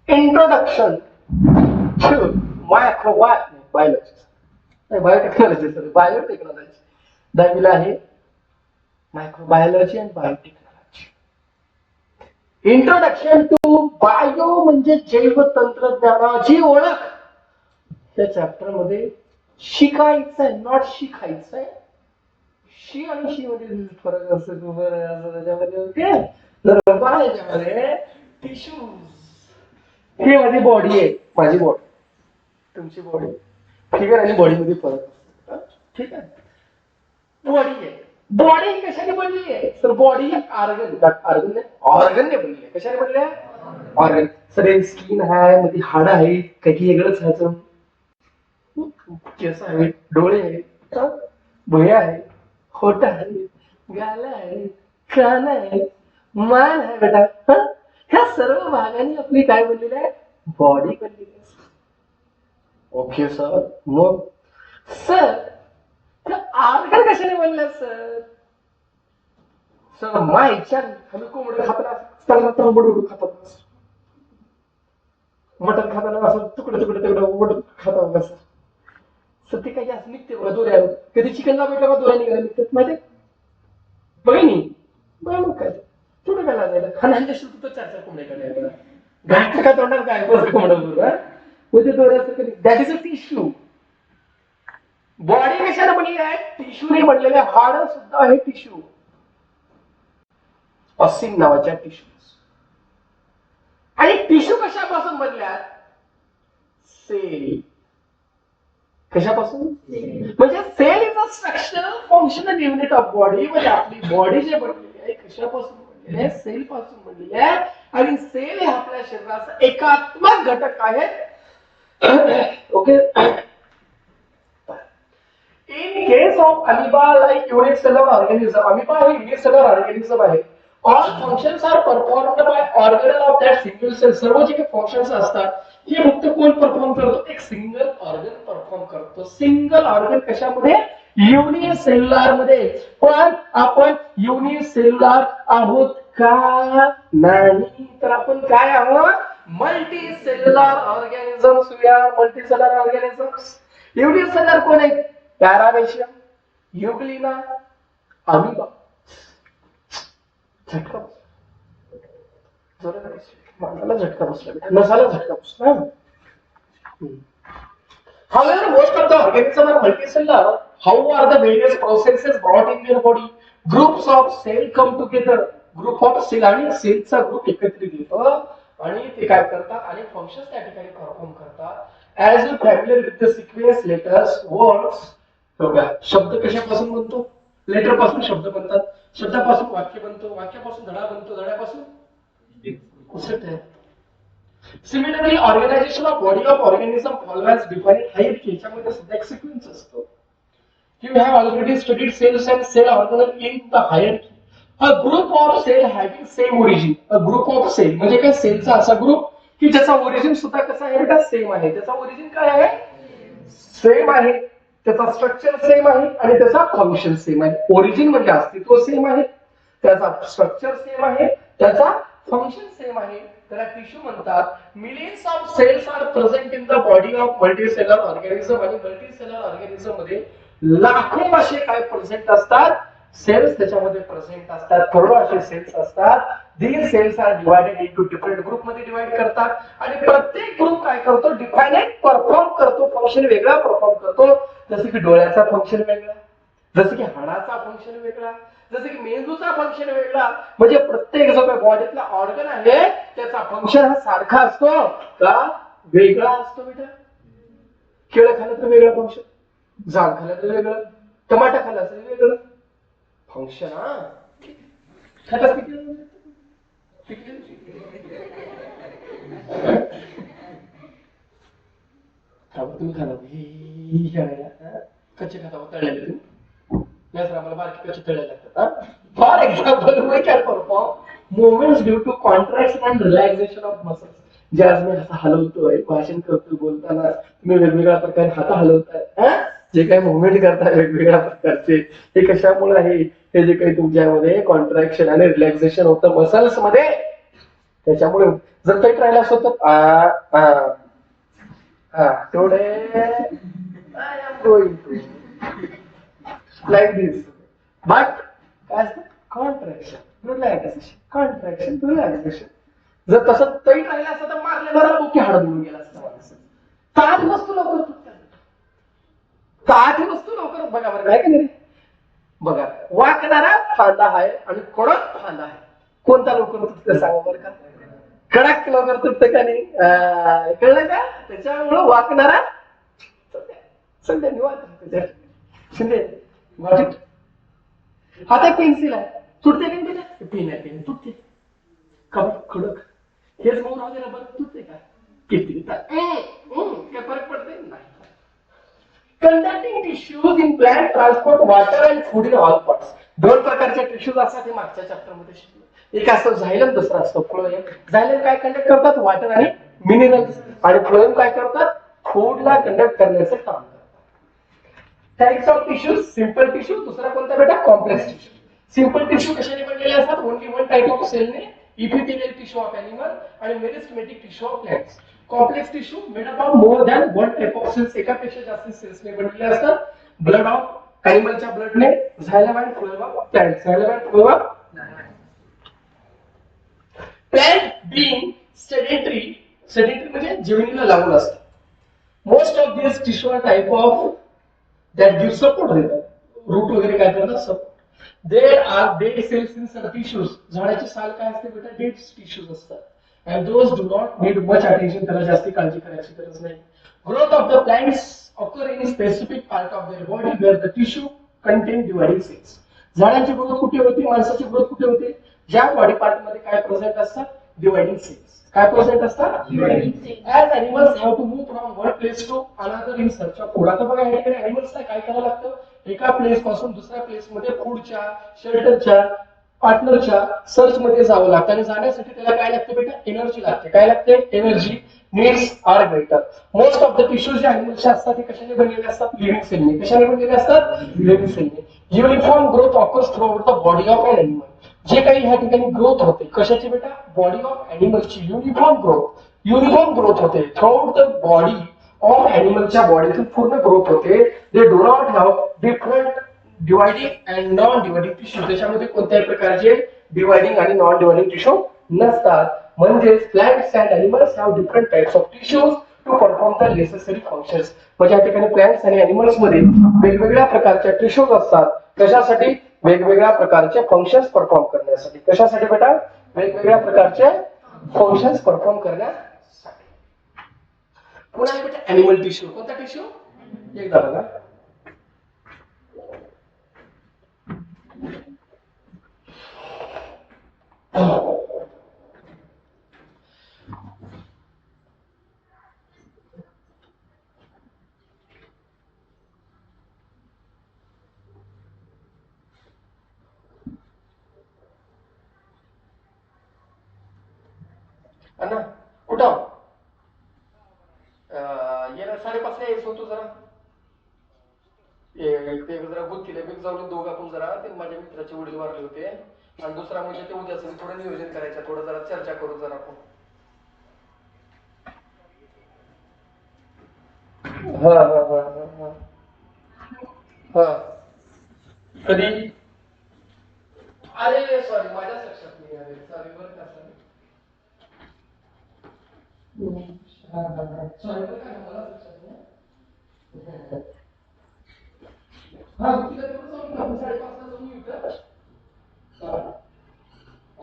Introduction to biotechnology दहावीला आहे microbiology and biotechnology. Introduction to bio म्हणजे जैव तंत्रज्ञानाची ओळख. त्या चॅप्टर मध्ये शिकायचंय, नॉट शिकायचंय. शी आणि शी मध्ये फरक असतो त्याच्यामध्ये. ओके, तर याच्यामध्ये टिश्यूज, हे माझी बॉडी आहे, माझी बॉडी, तुमची बॉडी, ठीक आहे. आणि बॉडी मध्ये फरक असतो, ठीक आहे. बॉडी आहे, बॉडी कशाने बनली आहे? तर बॉडी ऑर्गनने बनली आहे. कशाने बनली आहे? ऑर्गन. सर स्किन आहे, मध्ये हाड आहे, काही वेगळंच ह्याचं. केस आहेत, डोळे आहेत, भुया आहे, होठ आहे, गाल आहे, कान आहे, मान आहे बेटा. ह्या सर्व भागांनी आपली काय बनलेली आहे? बॉडी बनलेली आहे. Okay sir. मग सर ऑर्गन कशाने बनलं सर? सर मायच्या आम्ही कोंबडे खाताना कोंबडू खातात, मटण खाताना असं तुकडे तुकडे तुकडे खातात कसं. सर ते काही असं निघते बघा दोऱ्या. कधी चिकनला भेटलं का दोऱ्या निघायला निघतात माहिती? बघिनी बघा. मग काय थोडं काय लाजायला, खाण्याच्या शुल्क तर 4-4 कोंबडे काढायला घाट का तोंडात काय कोंबडं म्हणजे दोऱ्याचं कधी. That is a tissue. Body कशाने बनली आहे? टिश्यूने बनलेले. हाड सुद्धा आहे टिश्यू, ऑसिन नावाच्या टिश्यू. आणि टिश्यू कशापासून बनल्या? सेल. कशापासून? म्हणजे cell is a structural functional unit of body. म्हणजे आपली बॉडी जे बनलेली आहे कशापासून बनलेली आहे? सेल पासून बनलेली आहे. आणि सेल हे आपल्या शरीराचा एकात्मक घटक आहे. Okay. In case of amoeba like unicellular organism, amoeba हे unicellular organism आहे. All functions are performed by organelle of that single cell. सर्व जे काही फंक्शन्स असतात हे फक्त कोण परफॉर्म करतो? एक सिंगल ऑर्गन परफॉर्म करतो. सिंगल ऑर्गन कशामध्ये? युनिसेल्युलर मध्ये. पण आपण युनिसेल्युलर आहोत का? नाही. तर आपण काय आहोत? Multicellular organisms. We are multicellular organisms. Unicellular कोण आहे? Paramecium, euglena, amoeba. झटका मला झटका बसला, नसाला झटका बसला. However, most of the organisms are multicellular. How are the various processes brought in their body? Groups of cell come together. Group of cell आणि सेलचा group एकत्रित येतो आणि ते काय करतात? आणि फंक्शन्स त्या ठिकाणी परफॉर्म करतात. As you familiar with the sequence letters, words. शब्द कशापासून बनतो? लेटर पासून शब्द बनतात. शब्दापासून वाक्य बनतो. वाक्यापासून धडा बनतो. धड्यापासून similarly organization of body of organism follows defined hierarchy. याच्यामध्ये सुद्धा एक सिक्वेन्स असतो. You have already studied cells and cell organelle in the hierarchy. A group of cell having same origin. A group of cell म्हणजे काय? सेलचा असा group की ज्याचा origin सुद्धा कसा आहे बेटा? सेम आहे. त्याचा ओरिजिन काय आहे? सेम आहे. त्याचा स्ट्रक्चर सेम आहे आणि त्याचा फंक्शन सेम आहे. ओरिजिन म्हणजे अस्तित्व सेम आहे, त्याचा स्ट्रक्चर सेम आहे, त्याचा फंक्शन सेम आहे. त्याला टिश्यू म्हणतात. Millions of cells are present in the body of multicellular organism. आणि मल्टीसेल्युलर ऑर्गॅनिझम मध्ये लाखो असे काय प्रेझेंट असतात? सेल्स त्याच्यामध्ये प्रेझेंट असतात. करोडो असे सेल्स असतात. These cells are divided into different group मध्ये डिवाइड करतात. आणि प्रत्येक ग्रुप काय करतो? डिफाइनेट परफॉर्म करतो. फंक्शन वेगळा परफॉर्म करतो. जसं की डोळ्याचा फंक्शन वेगळा, जसं की हाडाचा फंक्शन वेगळा, जसं की मेंदूचा फंक्शन वेगळा. म्हणजे प्रत्येक जो काही बॉडीतला ऑर्गन आहे त्याचा फंक्शन हा सारखा असतो का वेगळा असतो बेटा? केळं खाल्लं तर वेगळं फंक्शन, जाम खाल्लं तर वेगळं, टमाटा खाल्ला तर वेगळं फंक्शन. हा खातात तुम्ही खाणार कच्चे खाता तळलेले तुम्ही आम्हाला बारकी कच्चे तळले लागतात. For example we can perform movements due to contraction and relaxation of muscles. जे आज मी हात हलवतोय, भाषण करतोय, बोलताना तुम्ही वेगवेगळ्या प्रकारे हात हलवताय, जे काही मुवमेंट करताय वेगवेगळ्या प्रकारचे, हे कशामुळे आहे? हे जे काही तुमच्यामध्ये कॉन्ट्रॅक्शन आणि रिलॅक्सेशन होतं मसल्स मध्ये, त्याच्यामुळे जर काही राहिला असतो तर today I am going to like this. But काय असतं contraction relaxation. जर तसं तैट राहिलं असतं तर मारले बरं ओके हाड बोलून गेला असतं माणसं. ताट वस्तू लवकर तुटतात. ताट वस्तू लवकर बघा बरं काय का नाही बघा वाकणारा फांदा आहे आणि कडक फांदा आहे. कोणता लवकर तुटतं सांगा बरं का? कडक लवकर तुटतं का नाही कळलं का? त्याच्यामुळं वाकणारा संध्या निवांत शिंदे हातात पेन्सिल आहे तुटते का नाही पेन आहे पेन तुटते कडक हेच मग राहू दे ना बरं तुटते का किती काय फरक पडते नाही. Conducting tissues in plant transport water and food in all parts. दोन प्रकारचे टिश्यूज असतात हे मागच्या चॅप्टर मध्ये शिकलो. एक असतो झायलम दुसरा असतो फ्लोएम. झायलम काय कंडक्ट करतात वॉटर आणि मिनरल्स आणि फ्लोएम काय करतात फूडला कंडक्ट करण्याचे काम करतात. Types of tissues simple tissue दुसरा कोणता बेटा कॉम्प्लेक्स टिश्यू. सिंपल टिश्यू कशाने बनलेले असतात ओनली वन टाइप ऑफ सेलने इपिथेलियल टिश्यू ऑफ एनिमल आणि meristematic tissue of plants. Complex tissue made up of more than one type of cells एकापेक्षा जास्त सेल्सने बनलेले असतात. ब्लड ऑफ एनिमलच्या ब्लडने xylem and phloem of plants xylem and phloem of plant being sedentary म्हणजे जमिनीला लागून असतात. Most of this tissue are type of that give support देतात रूट वगैरे काय करतात support. There are dead cells in some tissues. झाडाची साल काय असते बेटा डेड टिश्यूज असतात. And those do not need much attention. त्याला जास्ती काळजी करायची गरज नाही. Growth of the plants occur in specific part of their body where the tissue contain dividing cells. झाडांची ग्रोथ कुठे होते माणसाची ग्रोथ कुठे होते ज्या बॉडी पार्ट मध्ये काय प्रेझेंट असतात डिवाइडिंग सेल्स. काय प्रेझेंट असतात dividing cells. As animals have to move from one place to another in search of food. आता बघा या ठिकाणी एनिमल्सला काय करावं लागतं एका प्लेस पासून दुसऱ्या प्लेस मध्ये फूडच्या शेल्टरच्या पार्टनरच्या सर्च मध्ये जावं लागतं आणि जाण्यासाठी त्याला काय लागते बेटा एनर्जी लागते. काय लागते energy needs are greater. Most of the tissues जे एनिमल्सचे असतात ते कशाने बनलेले असतात लिव्हिंग सेलने. कशाने बनलेले असतात लिव्हिंग सेलने. Uniform growth occurs throughout the body of an animal. जे काही ह्या ठिकाणी ग्रोथ होते कशाची बेटा बॉडी ऑफ एनिमलची युनिफॉर्म ग्रोथ होते थ्रूआउट द बॉडी ऑफ एनिमलच्या बॉडीतून पूर्ण ग्रोथ होते. They do not have different dividing and non dividing tissue. त्याच्यामध्ये कोणत्याही प्रकारचे डिवाइडिंग आणि नॉन डिवाइडिंग टिश्यू नसतात. म्हणजेच plants and animals have different types of tissues to perform the necessary functions. म्हणजे या ठिकाणी प्लांट्स आणि एनिमल्स मध्ये वेगवेगळ्या प्रकारच्या टिश्यूज असतात. कशासाठी वेगवेगळ्या प्रकारचे फंक्शन्स परफॉर्म करण्यासाठी. कशासाठी बेटा वेगवेगळ्या प्रकारचे फंक्शन्स परफॉर्म करण्यासाठी. पुन्हा बेटा एनिमल टिश्यू कोणता टिश्यू एकदा बघा अण्णा कुठं येणार 5:30 यायचं होतो जरा ते जरा गुत्तीला बिग जाऊन दोघं आपण जरा ते माझ्या मित्राचे वडील वारले होते आणि दुसरा म्हणजे ते उद्याच थोडं नियोजन करायचं थोडं जरा चर्चा करू जरा आपण. हा हा हा हा हा कधी अरे सॉरी माझ्याच लक्षात नाही अरे सॉरी बरं का सॉरी बरं का मला लक्षात नाही. हा तिला तेवढं जाऊन आपण 5:30 जाऊन येऊ का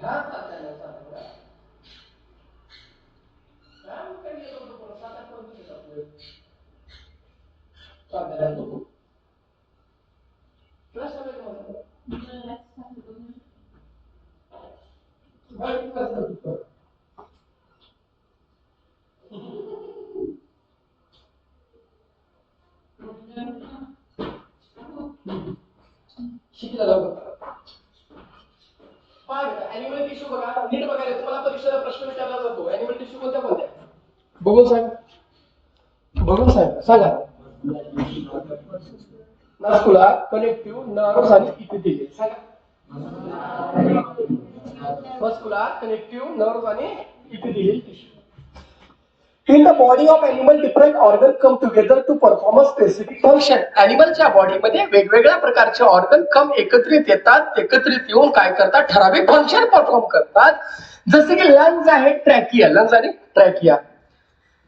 हा चालतंय ना चालतंय हा मग काही येतो तो 7-8 पर्यंत येतो आपलं चालतंय ना क्लास चालू माझा बाय क्लास चालू शिकला लवकर. एनिमल टिश्यू बघा नीट बघायला तुम्हाला परीक्षेला प्रश्न विचारला जातो एनिमल टिश्यू कोणत्या कोणत्या बघून साहेब सांगा. मस्क्युलर कनेक्टिव्ह नर्व्स आणि इपिथेलियल सांगा. मस्कुलर, कनेक्टिव्ह, नर्व आणि epithelial tissue. In the body of animal, different organ come together to perform a specific function. Animalच्या बॉडीमध्ये वेगवेगळ्या प्रकारचे ऑर्गन कम एकत्रित येतात, एकत्रित येऊन काय करतात, ठराविक फंक्शन परफॉर्म करतात. जसे की लंग्स आहे, ट्रॅकिया, लंग्स आणि trachea.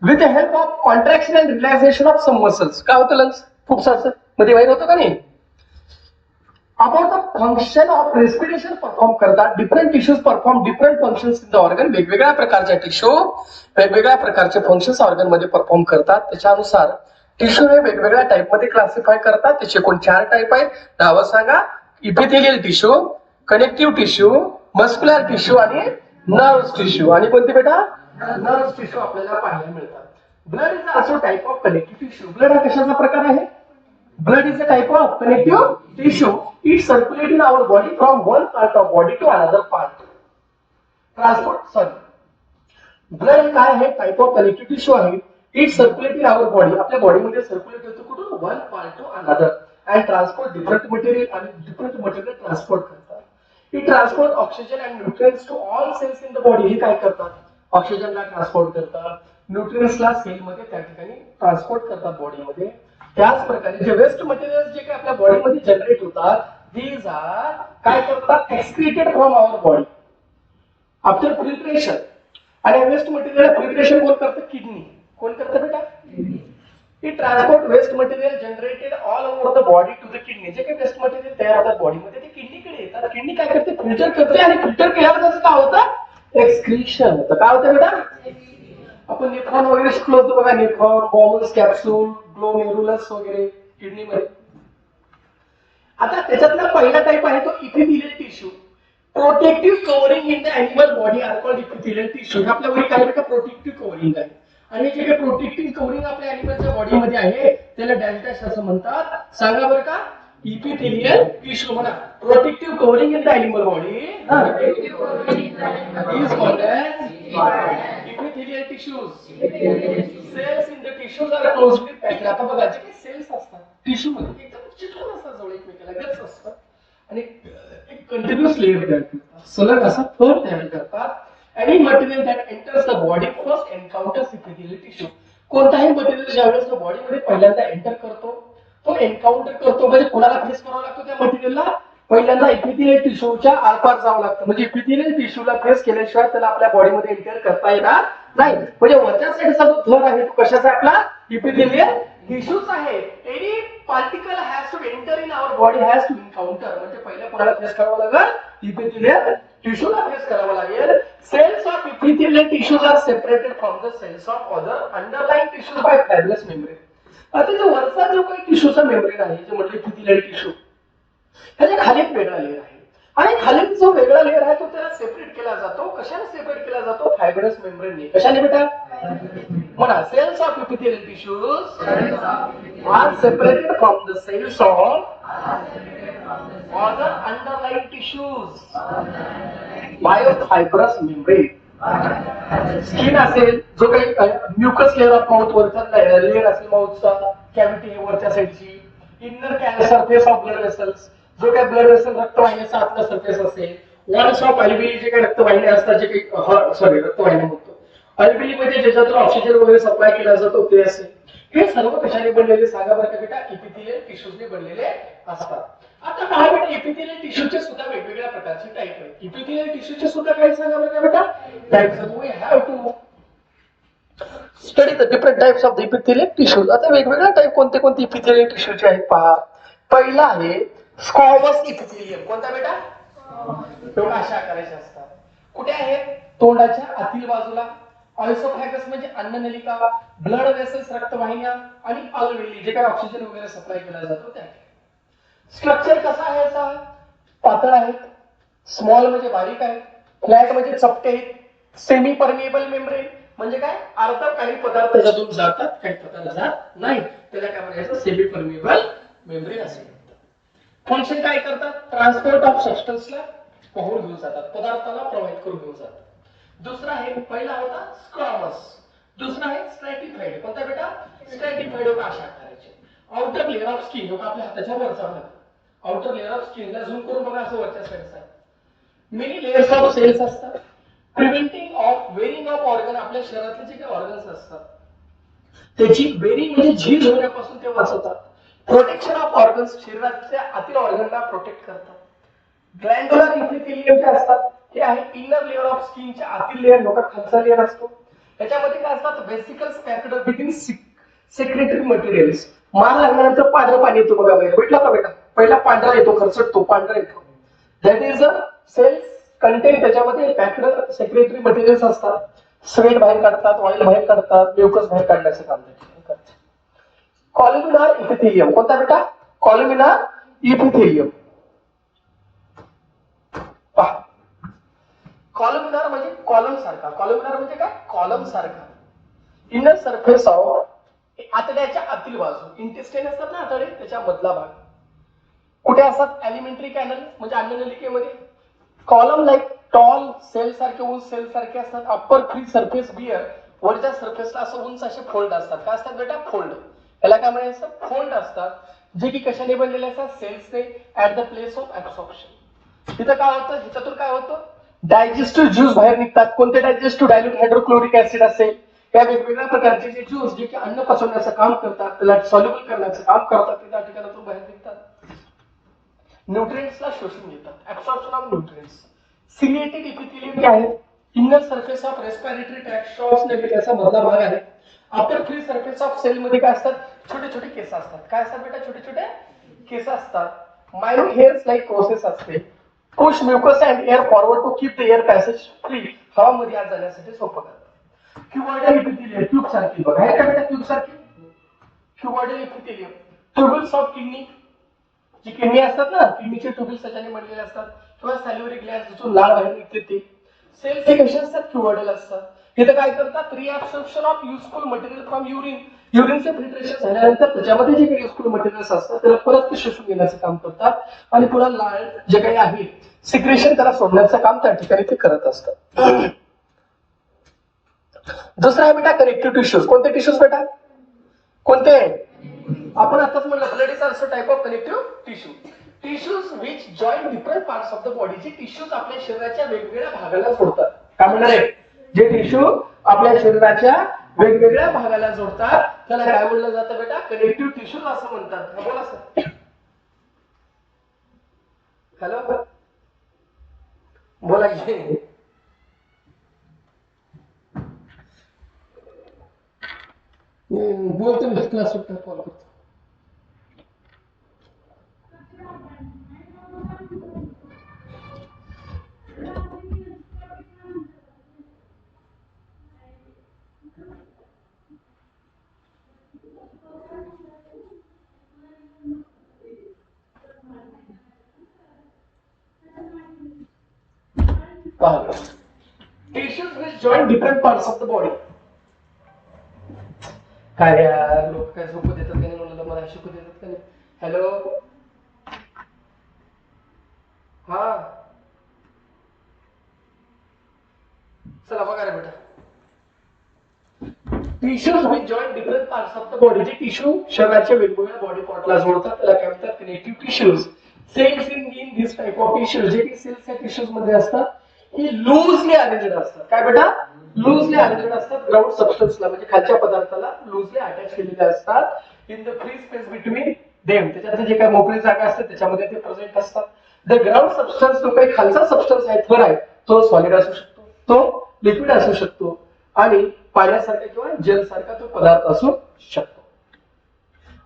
With the help of contraction and relaxation of some muscles. काय होतं लंग्स? फुफ्फुसाचं मध्ये बाहेर होतं का नाही? About the function of respiration perform करतात. Different tissues perform different functions in the organ. वेगवेगळ्या प्रकारच्या टिश्यू वेगवेगळ्या प्रकारचे फंक्शन्स ऑर्गन मध्ये परफॉर्म करतात. त्याच्यानुसार टिश्यू हे वेगवेगळ्या टाइप मध्ये क्लासिफाय करतात. त्याचे कोण 4 टाइप आहेत? नावं सांगा. Epithelial tissue, connective tissue, muscular tissue आणि नर्व्ह टिश्यू. आणि कोणते बेटा? नर्व्ह टिश्यू आपल्याला पाहायला मिळतात. Blood is also type of connective tissue. Blood हा कशाचा प्रकार आहे? Blood is a type of connective tissue. It circulates in our body from one part of body to another part. Blood काय आहे? Type of connective tissue आहे. It circulate in our body. आपल्या बॉडीमध्ये circulate होतो कुठून? One part to another and transport different material आणि different material transport करतात. It transport oxygen and nutrients to all cells in the body. हे काय करतात? ऑक्सिजनला ट्रान्सपोर्ट करतात, न्यूट्रिएंट्सला सेलमध्ये त्या ठिकाणी ट्रान्सपोर्ट करतात बॉडीमध्ये. त्याच प्रकारे जे वेस्ट मटेरियल जे काही आपल्या बॉडीमध्ये जनरेट होतात, these आर काय करतात? Excreted from our body after filtration. आणि वेस्ट मटेरियल फिल्ट्रेशन कोण करतं? किडनी. कोण करतं बेटा? It transport waste material generated all over the body to the kidney. जे काही वेस्ट मटेरियल तयार होतात बॉडीमध्ये ते किडनीकडे येतात. किडनी काय करते? फिल्टर करते आणि फिल्टर केल्यावर त्याचं काय होतं? एक्सक्रीशन होतं. काय होतं बेटा? आपण नेफ्रॉन वगैरे शिकलो होतो बघा. नेफ्रॉन, बॉमल्स, कॅप्सूल, ग्लोमेरुलस वगैरे किडनीमध्ये. आता त्याच्यातला पहिला टाइप आहे तो epithelial tissue. Protective covering in the animal body are called epithelial tissue. आपल्या वरी काय बेटा? प्रोटेक्टिव्ह कव्हरिंग आहे. आणि जे काही प्रोटेक्टिव्ह कव्हरिंग आपल्या एनिमलच्या बॉडीमध्ये आहे त्याला डॅश डॅश असं म्हणतात. सांगा बरं का? इपिथेलियल टिश्यू म्हणा. Protective covering in the animal body is called as epithelial tissues. Cells in the tissues are closely packed. आता बघा जे काही सेल्स असतात टिश्यू मध्ये एकदम चिटकून असतात, जवळ एकमेकाला गच्च असतात आणि एक कंटिन्युअस लेयर तयार करतात, सलग असा थर तयार करतात. Any material that enters the body first encounters epithelial tissue. कोणताही मटेरियल ज्यावेळेस तो बॉडीमध्ये पहिल्यांदा एंटर करतो, तो एन्काउंटर करतो म्हणजे कोणाला फेस करावा लागतो? त्या मटेरियलला पहिल्यांदा इपिथेलियल टिश्यूच्या आरपार जावं लागतं. म्हणजे इपिथेलियल टिश्यूला फेस केल्याशिवाय त्याला आपल्या बॉडीमध्ये एंटर करता येणार नाही. म्हणजे वरच्या साईडचा जो थर आहे तो कशाचा आहे? आपला इपिथेलियल टिश्यूच आहे. Any particle has to enter in our body has to encounter. म्हणजे पहिल्या कोणाला फेस करावं लागेल? इपिथेलियल टिश्यूला फेस करावं लागेल. Cells of epithelial tissues are separated from the cells of other underlying tissues by fibrous membrane. आता जो वरचा जो काही टिश्यूचा मेम्ब्रेन आहे जे म्हणजे इपिथेलियल टिश्यू, त्याच्या खाली एक वेगळा लेअर आहे आणि खाली जो वेगळा लेअर आहे तो त्याला सेपरेट केला जातो. कशाने सेपरेट केला जातो? फायब्रस मेम्ब्रेनने. कशाने बेटा? म्हणा. Cells of epithelial tissues are separated from the cells of other underlying tissues by fibrous membrane. Skin असेल, जो काही म्युकस लेअर ऑफ माउथ वरचा लेअर असेल माउथचा कॅव्हिटी वरच्या साईडची, inner surface of blood vessels, जो काही ब्लड वेसल रक्तवाहिन्याचा आतला सरफेस असेल, वॉल्स ऑफ अल्व्हिली जे काही रक्तवाहिन्या असतात, जे काही रक्तवाहिन्या म्हणतो, अल्व्हिली मध्ये ज्याच्यातून ऑक्सिजन वगैरे सप्लाय केला जातो ते असेल, हे सर्व कशाने बनलेले? सांगा बरं का बेटा? इपिथेलियल टिश्यूजने बनलेले असतात. आता पहा बेटा, इपिथेलियल टिश्यूचे सुद्धा वेगवेगळ्या प्रकारचे टाइप आहेत. इपिथेलियल टिश्यूचे सुद्धा काही सांगा बरं का बेटा? Types. We have to study the different types of the epithelial tissues. आता वेगवेगळ्या टाइप कोणते कोणते इपिथेलियल टिश्यूचे आहेत पहा. पहिला आहे स्क्वॅमस इपिथेलियम. कोणता बेटा? डोळा अशा आकाराचे असतात. कुठे आहेत? तोंडाच्या आतील बाजूला. ऑइसोफॅगस म्हणजे अन्ननलिका, ब्लड वेसल्स रक्तवाहिन्या आणि अल्व्हिली जे काही ऑक्सिजन वगैरे सप्लाय केला जातो त्या. स्ट्रक्चर कसा आहे याचा? पातळ आहेत, स्मॉल म्हणजे बारीक आहे, फ्लॅट म्हणजे चपटे आहेत, सेमी परमिएबल मेम्ब्रेन म्हणजे काय? अर्ध काही पदार्थ त्याच्यातून जातात, काही पदार्थ जात नाही, त्याला काय म्हणायचं? सेमी परमिएबल मेम्ब्रेन असेल. फंक्शन काय करतात? ट्रान्सपोर्ट ऑफ सबस्टन्सला वाहून घेऊन जातात, पदार्थाला प्रोव्हाइड करून घेऊन जातात. दुसरा आहे, पहिला होता स्क्वॅमस, दुसरा आहे स्ट्रॅटिफाइड. कोणता बेटा? स्ट्रॅटिफाइड होता अशा आकाराचे. आउटर लेअर ऑफ स्किन होता आपल्या हाताच्या वरचा भाग. आउटर लेअर ऑफ स्किनला झूम करून बघा, असं वरच्या साईडचा मेनी लेयर्स ऑफ सेल्स असतात. Preventing of wearing of organ, आपल्या शरीरातले जे काही ऑर्गन्स असतात त्याची बेरिंग म्हणजे झीज होण्यापासून ते वाचवतात. प्रोटेक्शन ऑफ ऑर्गन्स, शरीराच्या आतील ऑर्गनला प्रोटेक्ट करतात. ग्लँड्युलर इपिथेलियम जे असतात ते आहे इनर लेअर ऑफ स्किनच्या आतील लेअर, लोका खालचा लेअर असतो. त्याच्यामध्ये काय असतात vesicles packed within secretary materials. मार लागल्यानंतर पांढरं पाणी येतो बघा, भेटला का बेटा? पहिला पांढरा येतो, खरचटतो, पांढरा येतो. That is a sales content. त्याच्यामध्ये पॅक्ड सेक्रेटरी मटेरियल्स असतात. स्वेट बाहेर काढतात, ऑइल बाहेर काढतात, म्युकस बाहेर काढण्याचं काम करतात. कॉलमिनार इपिथेलियम, कोणता बेटा? कॉलमिनार इपिथेलियम. कॉलमिनार म्हणजे कॉलम सारखा. कॉलमिनार म्हणजे काय? कॉलम सारखा. इनर सरफेस ऑफ, आतड्याच्या आतील बाजू. इंटेस्टाईन असतात ना आतडे, त्याच्या मधला भाग. कुठे असतात? एलिमेंटरी कॅनल म्हणजे अन्ननलिकेमध्ये. कॉलम लाईक टॉल सेल सारखे, उंच सेल सारखे असतात. अप्पर फ्री सरफेस बियर, वरच्या सरफेसला असं उंच असे फोल्ड असतात. काय असतात बेटा? फोल्ड. याला काय म्हणायचं? फोल्ड असतात, जे की कशाने बनलेले असतात? सेल्सने at the place of absorption. तिथं काय होतं? ह्याच्यातून काय होतं? डायजेस्टिव्ह ज्यूस बाहेर निघतात. कोणते डायजेस्टिव्ह? डायल्यूट हायड्रोक्लोरिक ऍसिड असेल, या वेगवेगळ्या प्रकारचे जे ज्यूस जे की अन्न पचवण्याचं काम करतात, त्याला सॉल्युबल करण्याचं काम करतात, ते त्या ठिकाणातून बाहेर निघतात. न्यूट्रिएंट्सला शोषून घेतात. Absorption of nutrients. Ciliated epithelium जे आहे inner surface of respiratory tract, श्वास त्याचा मधला भाग आहे. After free surface of cell मध्ये काय असतात? छोटे छोटे केस असतात. काय असतात बेटा? छोटे छोटे केस असतात. मायन्यूट हेअर्स लाईक प्रोसेस असते. Push mucus and air forward to keep the air passage free, हवामध्ये आत जाण्यासाठी सोपं करतात. क्युबॉइडल इपिथेलियम, ट्यूब सारखी बघा, आहे का बेटा? ट्यूब सारखी cuboidal epithelium. Tubules of kidney, जी किडनी असतात ना, किडनीचे ट्यूबल्स त्याच्याने बनलेले असतात, किंवा सॅल्युटरी ग्लँड जिथून लाळ बाहेर निघते ते. सेल्स हे कसे असतात? क्युबॉइडल असतात. इथं काय करतात? Reabsorption of useful material from urine. युरिनचं फिल्ट्रेशन झाल्यानंतर त्याच्यामध्ये जे काही युजफुल मटेरियल्स असतात त्याला परत शोषून घेण्याचं काम करतात, आणि पुन्हा लाळ जे काही आहे सिक्रेशन त्याला सोडण्याचं काम त्या ठिकाणी ते करत असतात. दुसरा आहे बेटा कनेक्टिव्ह टिश्यूज. कोणते टिश्यूज बेटा? कोणते? आपण आताच म्हणलं blood is also type of connective tissue. Tissues which join different parts of the body. जे टिश्यूज आपल्या शरीराच्या वेगवेगळ्या भागाला जोडतात. काय म्हणणार आहे? जे टिश्यू आपल्या शरीराच्या वेगवेगळ्या भागाला जोडतात त्याला काय म्हणलं जातं बेटा? कनेक्टिव्ह टिश्यूज असं म्हणतात. बोला सर. हॅलो, बोला की. बोलतो मी, क्लास सुटला कॉल करतो. Tissues which join different parts of the body. काय यार, लोक काय झोपू देतात का नाही? म्हणलं मला शिकू देतात का नाही? हॅलो, हा, चला बघा रे बेटा. Tissues which join different parts of the body. जे टिश्यू शरीराच्या वेगवेगळ्या बॉडी पार्टला जोडतात त्याला काय म्हणतात? Connective tissues. Cells in this type of tissues, जे की सेल्स या टिश्यूज मध्ये असतात, ही लूजली अरेंज्ड असतात. काय बेटा? लूजली अरेंज्ड असतात. ग्राउंड सबस्टन्सला म्हणजे खालच्या पदार्थाला लूजली अटॅच केलेले असतात. In the free space between them, त्याच्यात जे काही मोकळी जागा असते त्याच्यामध्ये ते प्रेझेंट असतात. द ग्राउंड सबस्टन्स, जो काही खालचा सबस्टन्स आहे, थर आहे, तो सॉलिड असू शकतो, तो लिक्विड असू शकतो, आणि पाण्यासारखा किंवा जेल सारखा तो पदार्थ असू शकतो.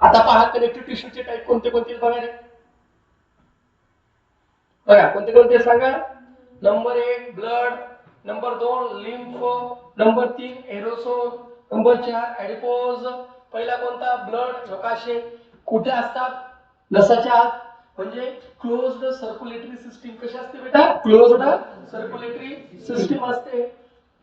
आता पहा कनेक्टिव्ह टिश्यूचे टाईप कोणते कोणते बघा रे. बघा कोणते कोणते सांगा. Number 1 blood, number 2 lymph, number 3 aerosol, number 4 ऍडिपोज. पहिला कोणता? ब्लड. झोकाशे कुठे असतात? नसाच्या आत, म्हणजे क्लोज्ड सर्क्युलेटरी सिस्टीम. कशी असते बेटा? क्लोज्ड सर्क्युलेटरी सिस्टीम असते.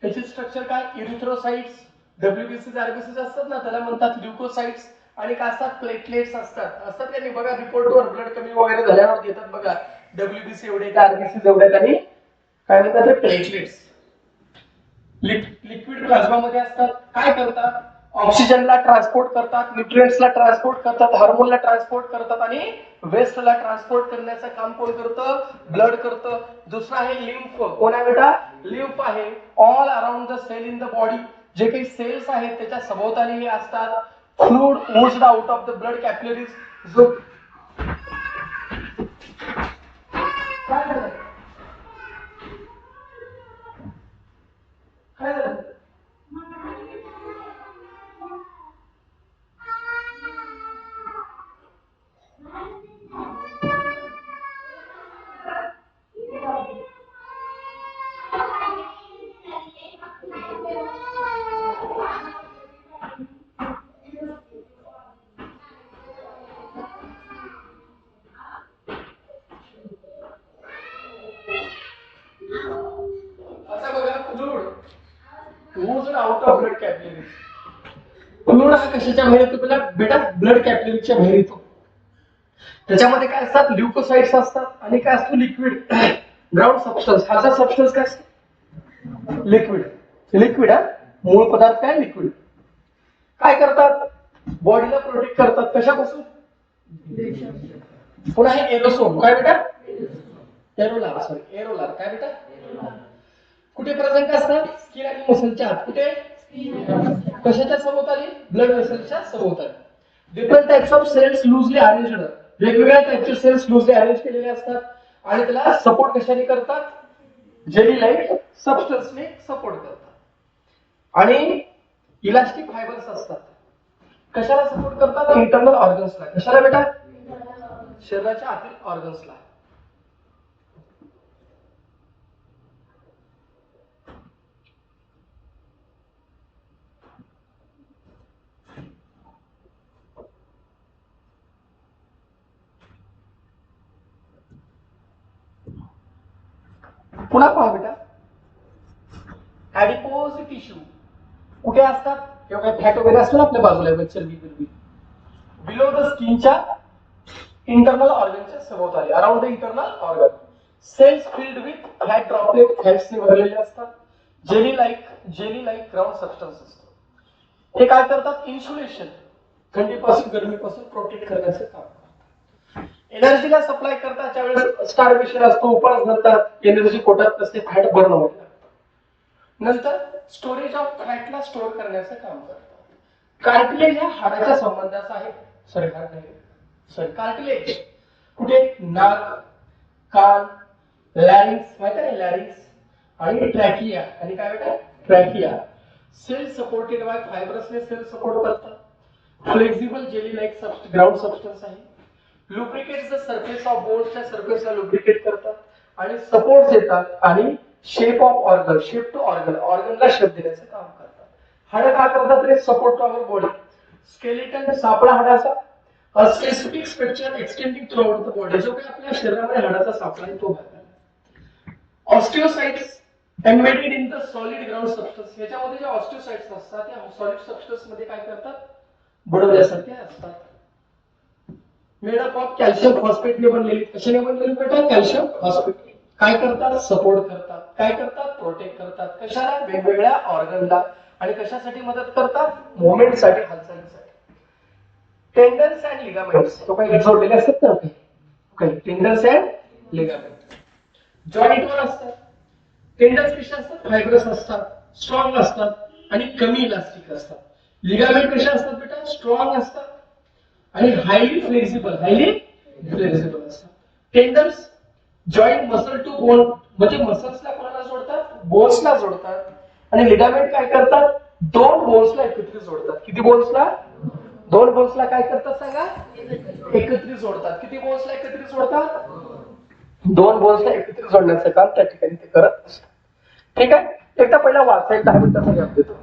त्याचे स्ट्रक्चर काय? इरिथ्रोसाइट्स, डब्ल्यूबीसी आरबीसी असतात ना, त्याला म्हणतात ल्युकोसाइट्स. आणि काय असतात? प्लेटलेट्स असतात त्यांनी बघा रिपोर्टवर ब्लड कमी वगैरे झाल्यावर देतात बघा, डब्ल्यूबीसी एवढे, आरबीसी एवढे, आणि काय म्हणतात? प्लेटलेट्स. लिक्विड प्लाझ्मा मध्ये असतात. काय करतात? ऑक्सिजनला ट्रान्सपोर्ट करतात, न्यूट्रिएंट्सला ट्रान्सपोर्ट करतात, हार्मोनला ट्रान्सपोर्ट करतात आणि वेस्टला ट्रान्सपोर्ट करण्याचं काम कोण करतं? ब्लड करतं. दुसरा आहे लिम्फ. कोण आहे बेटा? लिम्फ आहे. All around the cell in the body, जे काही सेल्स आहेत त्याच्या सभोवताली हे असतात. Fluid oozed out of the blood capillaries. जो काय झालं? काय झालं? आता बघा, fluid oozed out of blood capillaries. Fluid हा कशाच्या बाहेर येतो? बेटा ब्लड कॅपिलरीच्या बाहेर येतो. त्याच्यामध्ये काय असतात? ल्युकोसाइट्स असतात आणि काय असतो? Liquid ground substance. हा सबस्टन्स काय असतो? लिक्विड. लिक्विड हा मूळ पदार्थ काय? लिक्विड. काय करतात? बॉडीला प्रोटेक्ट करतात. कशापासून? पुन्हा हे एरोसोल. काय बेटा? एरोलार. सॉरी, एरोलार. काय बेटा? कुठे प्रेझेंट असतात? स्किन आणि मसलच्या आत. कुठे? कशाच्या सभोवताली? ब्लड वेसलच्या सभोवताली. Different types of cells loosely arranged. वेगवेगळ्या टाइपचे सेल्स लूजली अरेंज केलेले असतात आणि त्याला सपोर्ट कशाने करतात? जेली लाईक सबस्टन्सने सपोर्ट करतात. आणि इलास्टिक फायबर्स असतात. कशाला सपोर्ट करतात? इंटरनल ऑर्गन्सला. कशाला बेटा? शरीराच्या आतील ऑर्गन्सला. पुन्हा पहा बेटा, ऍडिपोज टिश्यू कुठे असतात? किंवा फॅट वगैरे असतो ना आपल्या बाजूला, चरबी बिरबी. बिलो द स्किनच्या इंटरनल ऑर्गनच्या सभोवताली, around the internal organ. Cells filled with fat droplet, फॅट्सने भरलेले असतात. जेली लाईक ग्राउंड सबस्टन्स असतो. हे काय करतात? इन्सुलेशन, थंडीपासून गरमीपासून प्रोटेक्ट करण्याचं काम करतात. एनर्जीला सप्लाय करतात. ज्यावेळेस स्टार्वेशन असतो, उपास धरतात, एनर्जी पोटात असते, फॅट बर्न होत. नंतर स्टोरेज ऑफ फॅटला स्टोअर करण्याचं काम करतात. कार्टिलेज हा हाडाच्या संबंधाचा आहे. कार्टिलेज कुठे? नाक, कान, लॅरिंक्स. माहिती आहे लॅरिंक्स आणि ट्रॅकिया. आणि काय बेटा? ट्रॅकिया. सेल सपोर्टेड बाय फायब्रसने सेल सपोर्ट करतात. Flexible jelly like ground substance आहे. लुब्रिकेट्स द सरफेस ऑफ बोन्सच्या सरफेसला लुब्रिकेट करतात आणि सपोर्ट देतात. आणि shape of organ, shape to organ, ऑर्गनला शेप देण्याचं काम करतात. हाड काय करतात रे? Support to our body. Skeleton सापळा हाडाचा, a specific structure extending throughout the body. जो काही आपल्या शरीरामध्ये हाडाचा सापळा आहे तो भाग. ऑस्टिओसाइट्स embedded in the solid ground substance. याच्यामध्ये जे ऑस्टिओसाइट्स असतात त्या सॉलिड सबस्टन्स मध्ये काय करतात? बुडवल्यासारखे असतात. मेड अप ऑफ कॅल्शियम फॉस्फेटने बनलेली. कशाने बनलेली बेटा? Calcium phosphate. काय करतात? सपोर्ट करतात. काय करतात? प्रोटेक्ट करतात. कशाला? वेगवेगळ्या ऑर्गनला. आणि कशासाठी मदत करतात? मुवमेंटसाठी, हालचालीसाठी. Tendons and ligaments. तो काही जोडलेले असतात ना काही. टेंडन्स अँड लिगामेंट जॉईंटवर असतात. टेंडन्स कशा असतात? फायब्रस असतात, स्ट्रॉंग असतात आणि कमी इलास्टिक असतात. लिगामेंट कशा असतात बेटा? स्ट्रॉंग असतात आणि हायली फ्लेक्सिबल असतात. Tendons joint muscle to bone, म्हणजे मसल्सला कोणाला जोडतात? बोन्सला जोडतात. आणि लिगामेंट काय करतात? दोन बोन्सला एकत्रित जोडतात. किती बोन्सला? दोन बोन्सला काय करतात सांगा? एकत्रित जोडतात. किती बोन्सला एकत्रित जोडतात? दोन बोन्सला एकत्रित जोडण्याचं काम त्या ठिकाणी ते करत असतात. ठीक आहे. एकदा पहिला वाचा, एक 10 मिनिटाचा गॅप देतो.